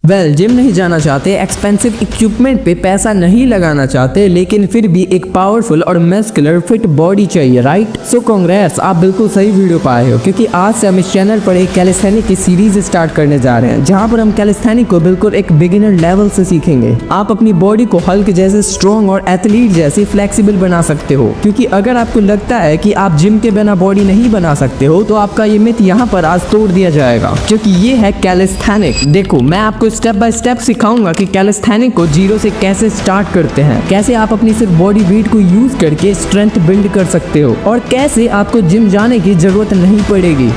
Gym नहीं जाना चाहते, एक्सपेंसिव इक्विपमेंट पे पैसा नहीं लगाना चाहते, लेकिन फिर भी एक पावरफुल और मस्कुलर फिट बॉडी चाहिए, राइट? सो कांग्रेट्स, आप बिल्कुल सही वीडियो पाए हो, क्योंकि आज से हम इस चैनल पर एक कैलिस्थेनिक की सीरीज स्टार्ट करने जा रहे हैं, जहां पर हम कैलिस्थेनिक को बिल्कुल एक बिगिनर लेवल से सीखेंगे। आप अपनी बॉडी को हल्क जैसे स्ट्रॉन्ग और एथलीट जैसी फ्लेक्सिबल बना सकते हो, क्योंकि अगर आपको लगता है कि आप जिम के बिना बॉडी नहीं बना सकते हो, तो आपका ये मिथ यहाँ पर आज तोड़ दिया जाएगा, क्योंकि ये है कैलिस्थेनिक। देखो, मैं आपको स्टेप बाय स्टेप सिखाऊंगा कि कैलिस्थेनिक को जीरो से कैसे स्टार्ट करते हैं, कैसे आप अपनी सिर्फ बॉडी वेट को यूज करके स्ट्रेंथ बिल्ड कर सकते हो, और कैसे आपको जिम जाने की जरूरत नहीं पड़ेगी।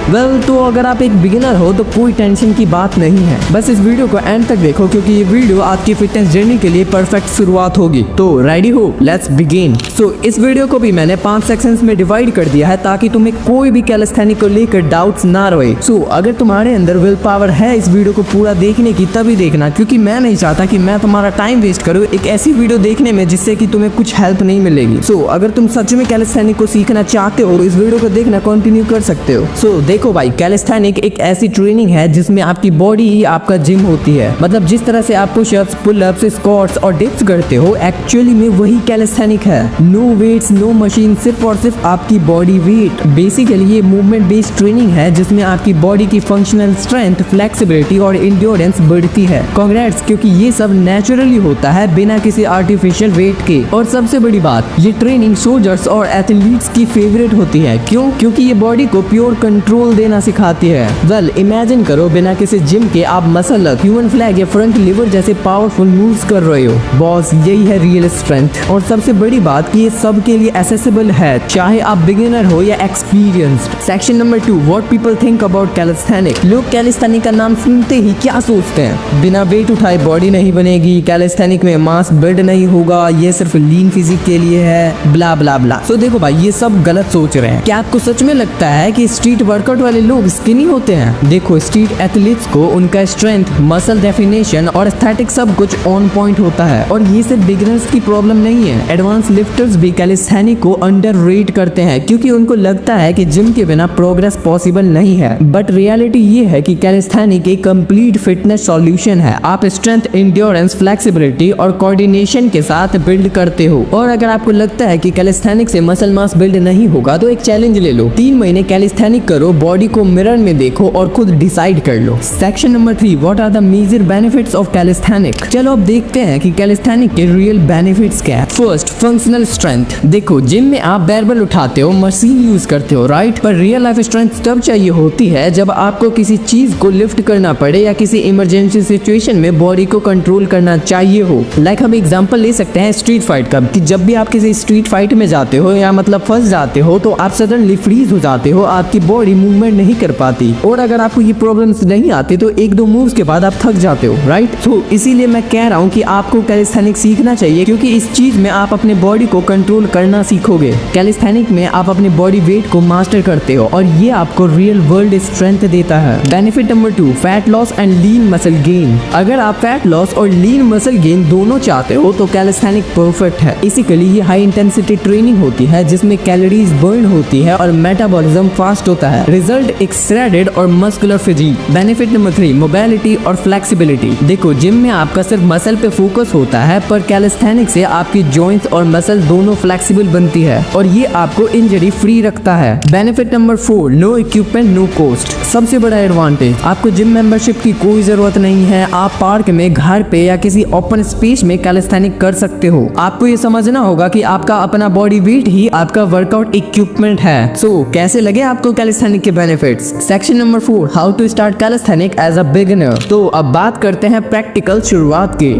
तो अगर आप एक बिगिनर हो तो कोई टेंशन की बात नहीं है, बस इस वीडियो को एंड तक देखो, क्योंकि ये वीडियो आपकी फिटनेस जर्नी के लिए परफेक्ट शुरुआत होगी। तो रेडी हो? Let's begin. इस वीडियो को भी मैंने 5 सेक्शंस में डिवाइड कर दिया है, ताकि तुम्हें कोई भी कैलिस्थेनिक को लेकर डाउट्स ना रहे। अगर तुम्हारे अंदर विल पावर है इस वीडियो को पूरा देखने की, तभी देखना, क्योंकि मैं नहीं चाहता कि मैं तुम्हारा टाइम वेस्ट करूं एक ऐसी वीडियो देखने में जिससे कि तुम्हें कुछ हेल्प नहीं मिलेगी। अगर तुम सच में कैलिस्थेनिक को सीखना चाहते हो तो इस वीडियो को देखना कंटिन्यू कर सकते हो। देखो भाई, कैलिस्थेनिक एक ऐसी ट्रेनिंग है जिसमें आपकी बॉडी ही आपका जिम होती है। मतलब जिस तरह से आप पुशअप्स, पुलअप्स, स्क्वाट्स और डिप्स करते हो, एक्चुअली में वही कैलिस्थेनिक है। नो वेट्स, नो मशीन, सिर्फ और सिर्फ आपकी बॉडी वेट। बेसिकली ये मूवमेंट बेस्ड ट्रेनिंग है, जिसमें आपकी बॉडी की फंक्शनल स्ट्रेंथ, फ्लेक्सिबिलिटी और इंड्योरेंस बढ़ती है। कांग्रेट्स, क्योंकि ये सब नेचुरली होता है बिना किसी आर्टिफिशियल वेट के। और सबसे बड़ी बात, ये ट्रेनिंग सोल्जर्स और एथलीट्स की फेवरेट होती है। क्यों? क्योंकि ये बॉडी को प्योर कंट्रोल देना सिखाती है। इमेजिन करो, बिना किसी जिम के आप मसल अप, ह्यूमन फ्लैग या फ्रंट लीवर जैसे पावरफुल मूव्स कर रहे हो। बॉस, यही है रियल स्ट्रेंथ। और सबसे बड़ी बात कि ये सब के लिए एसेसिबल है, चाहे आप बिगिनर हो या experienced. Section number 2, what people think about calisthenic. लोग कैलिस्थेनिक का नाम सुनते ही क्या सोचते हैं? बिना वेट उठाए बॉडी नहीं बनेगी, कैलिस्थेनिक में मास बिल्ड नहीं होगा, ये सिर्फ लीन फिजिक के लिए है, ब्ला ब्ला ब्ला। देखो भाई, ये सब गलत सोच रहे हैं। क्या आपको सच में लगता है कि स्ट्रीट वर्कआउट वाले लोग स्किनी होते हैं? देखो, स्ट्रीट एथलीट्स को उनका स्ट्रेंथ, मसल डेफिनेशन और एस्थेटिक सब कुछ ऑन पॉइंट होता है। और ये सिर्फ बिगिनर्स की प्रॉब्लम नहीं है, एडवांस लिफ्टर्स भी कैलिस्थेनिक को अंडररेट करते हैं, क्योंकि उनको लगता है कि जिम के बिना प्रोग्रेस पॉसिबल नहीं है। बट रियलिटी ये है कि कैलिस्थेनिक एक कंप्लीट फिटनेस सॉल्यूशन है। आप स्ट्रेंथ, इंड्योरेंस, फ्लेक्सिबिलिटी और कोऑर्डिनेशन के साथ बिल्ड करते हो। और अगर आपको लगता है कि कैलिस्थेनिक से मसल मास बिल्ड नहीं होगा, तो एक चैलेंज ले लो, 3 महीने कैलिस्थेनिक करो, बॉडी को मिरर में देखो और खुद डिसाइड कर लो। Section number 3, what are the major benefits of calisthenic. चलो अब देखते हैं कि कैलिस्थेनिक के रियल बेनिफिट्स क्या है। First, functional strength. देखो, जिम में आप बैरबल उठाते हो, मशीन यूज करते हो, राइट? पर रियल लाइफ स्ट्रेंथ तब चाहिए होती है जब आपको किसी चीज को लिफ्ट करना पड़े या किसी इमरजेंसी सिचुएशन में बॉडी को कंट्रोल करना चाहिए हो। हम एग्जांपल ले सकते हैं स्ट्रीट फाइट का, कि जब भी आप किसी स्ट्रीट फाइट में जाते हो या मतलब फंस जाते हो, तो आप सडनली फ्रीज हो जाते हो, आपकी बॉडी मूवमेंट नहीं कर पाती। और अगर आपको ये प्रॉब्लम्स नहीं आती, तो 1-2 मूव्स के बाद आप थक जाते हो, राइट? इसीलिए मैं कह रहा हूँ कि आपको कैलिस्थेनिक सीखना चाहिए, क्योंकि इस चीज में आप अपने बॉडी को कंट्रोल करना सीखोगे। कैलिस्थेनिक में आप अपने बॉडी वेट को मास्टर करते हो, और ये आपको रियल वर्ल्ड स्ट्रेंथ देता है। Benefit number 2, fat loss and lean muscle gain. अगर आप फैट लॉस और लीन मसल गेन दोनों चाहते हो, तो कैलिस्थेनिक परफेक्ट है। बेसिकली ये हाई इंटेंसिटी ट्रेनिंग होती है, जिसमें कैलोरीज बर्न होती है और मेटाबॉलिज्म फास्ट होता है। रिजल्ट एक श्रेडेड और muscular physique. Benefit number 3, mobility और फ्लेक्सिबिलिटी। देखो, जिम में आपका सिर्फ मसल पे फोकस होता है, पर कैलिस्थेनिक से आपकी जॉइंट्स और मसल दोनों फ्लेक्सिबल बनती है, और ये आपको इंजरी फ्री रखता है। Benefit number 4, no equipment, no cost. सबसे बड़ा एडवांटेज, आपको जिम मेंबरशिप की कोई जरूरत नहीं है। आप पार्क में, घर पे या किसी ओपन स्पेस में कैलिस्थेनिक कर सकते हो। आपको ये समझना होगा कि आपका अपना बॉडी वेट ही आपका वर्कआउट इक्विपमेंट है। कैसे लगे आपको कैलिस्थेनिक के benefits? Section number 4, how to start calisthenic as a beginner. अब बात करते हैं प्रैक्टिकल शुरुआत की।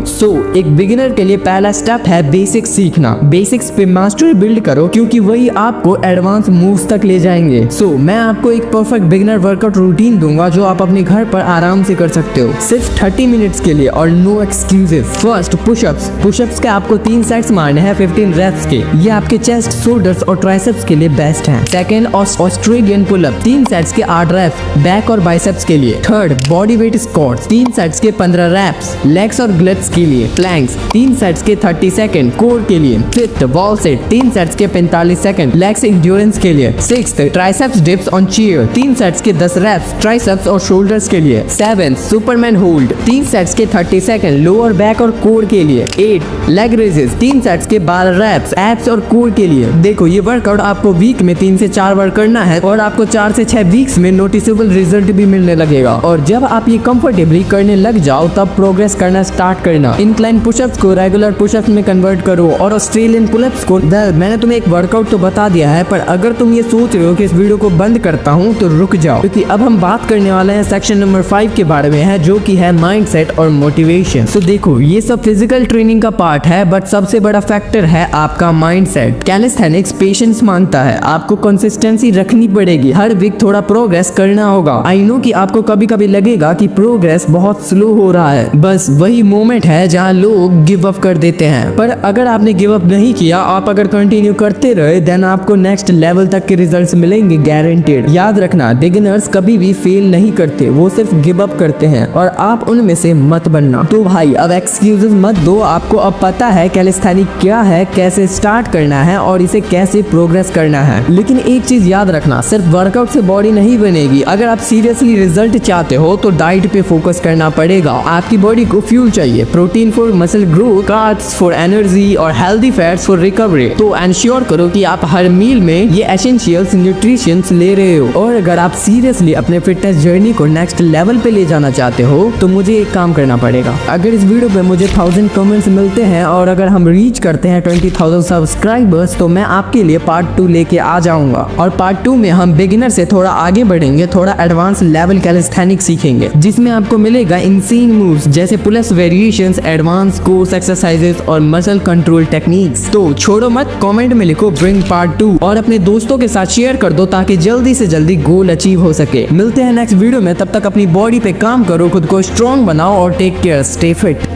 एक बिगिनर के लिए पहला स्टेप है बेसिक्स सीखना। बेसिक्स पे मास्टरी बिल्ड करो, क्योंकि वही आपको एडवांस मूव्स तक ले जाएंगे। मैं आपको एक परफेक्ट बिगिनर वर्कआउट रूटीन दूंगा, जो आप अपने घर पर आराम से कर सकते हो, सिर्फ 30 मिनट्स के लिए, और no excuses. First, pushups. Pushups के आपको 3 सेट्स मारने हैं 15 रेप्स के। ये आपके चेस्ट, शोल्डर्स और ट्राइसेप्स के लिए बेस्ट हैं। सेकंड, ऑस्ट्रेलियन पुलअप 3 सेट्स के 8 रेप्स, बैक और बाइसेप्स के लिए। Third, body weight squats 3 sets के 15 रेप्स, लेग्स और ग्लट्स के लिए। प्लैंक्स 3 सेट्स के 30 सेकंड, कोर के लिए। फिफ्थ, वॉल सेट 3 सेट्स के 45 सेकंड, लेग्स इंड्योरेंस के लिए। Sixth, triceps dips on chair 3 sets के 10 रेप्स, ट्राइसेप्स और शोल्डर्स के लिए। 7th, Superman hold hold 3 sets के 30 सेकंड लोअर बैक और कोर के लिए। 8 लेग रेजेस 3 सेट्स के 12 रैप्स एब्स और कोर के लिए। देखो ये वर्कआउट आपको वीक में 3 से 4 बार करना है और आपको 4 से 6 वीक्स में नोटिसेबल रिजल्ट भी मिलने लगेगा। और जब आप ये कंफर्टेबली करने लग जाओ तब प्रोग्रेस करना स्टार्ट करना। इंक्लाइन पुशअप्स को रेगुलर पुशअप्स में कन्वर्ट करो और ऑस्ट्रेलियन पुलअप्स को। मैंने तुम्हें एक वर्कआउट तो बता दिया है, पर अगर तुम ये सोच रहे हो कि इस वीडियो को बंद करता हूँ तो रुक जाओ, क्योंकि अब हम बात करने वाले हैं सेक्शन नंबर 5 के बारे में है, जो कि है माइंडसेट और मोटिवेशन। तो देखो ये सब फिजिकल ट्रेनिंग का पार्ट है, बट सबसे बड़ा फैक्टर है आपका माइंडसेट। कैलिस्थेनिक्स पेशेंस मांगता है, आपको कंसिस्टेंसी रखनी पड़ेगी, हर वीक थोड़ा प्रोग्रेस करना होगा। आई नो कि आपको कभी कभी लगेगा कि प्रोग्रेस बहुत स्लो हो रहा है, बस वही मोमेंट है जहाँ लोग गिव अप कर देते हैं। पर अगर आपने गिव अप नहीं किया, आप अगर कंटिन्यू करते रहे, देन आपको नेक्स्ट लेवल तक के रिजल्ट्स मिलेंगे गारंटेड। याद रखना, बिगिनर्स कभी भी फेल नहीं करते, वो सिर्फ गिव अप करते हैं और आप उनमें से मत बनना। तो भाई अब एक्सक्यूजेस मत दो, आपको अब पता है कैलिस्थेनिक क्या है, कैसे स्टार्ट करना है और इसे कैसे प्रोग्रेस करना है। लेकिन एक चीज याद रखना, सिर्फ वर्कआउट से बॉडी नहीं बनेगी। अगर आप सीरियसली रिजल्ट चाहते हो तो डाइट पे फोकस करना पड़ेगा। आपकी बॉडी को फ्यूल चाहिए, protein for muscle growth, carbs for energy और हेल्दी फैट्स फॉर रिकवरी। तो एंश्योर करो कि आप हर मील में ये एसेंशियल्स न्यूट्रिशंस ले रहे हो। और अगर आप सीरियसली अपने फिटनेस जर्नी को नेक्स्ट लेवल पे ले जाना चाहते हो तो मुझे एक काम करना पड़ेगा। अगर इस वीडियो पे मुझे 1000 कमेंट्स मिलते हैं और अगर हम रीच करते हैं 20,000 सब्सक्राइबर्स, तो मैं आपके लिए पार्ट 2 लेके आ जाऊंगा। और पार्ट 2 में हम बिगिनर से थोड़ा आगे बढ़ेंगे, थोड़ा एडवांस लेवल कैलिस्थेनिक्स सीखेंगे, जिसमें आपको मिलेगा इनसेन मूव्स जैसे pullups variations, advance course exercises और मसल कंट्रोल टेक्निक्स। तो छोड़ो मत, कमेंट में लिखो ब्रिंग पार्ट 2 और अपने दोस्तों के साथ शेयर कर दो ताकि जल्दी से जल्दी गोल अचीव हो सके। मिलते हैं नेक्स्ट वीडियो में, तब तक अपनी बॉडी पे काम करो, खुद को स्ट्रॉन्ग बनाओ और टेक केयर, स्टे फिट।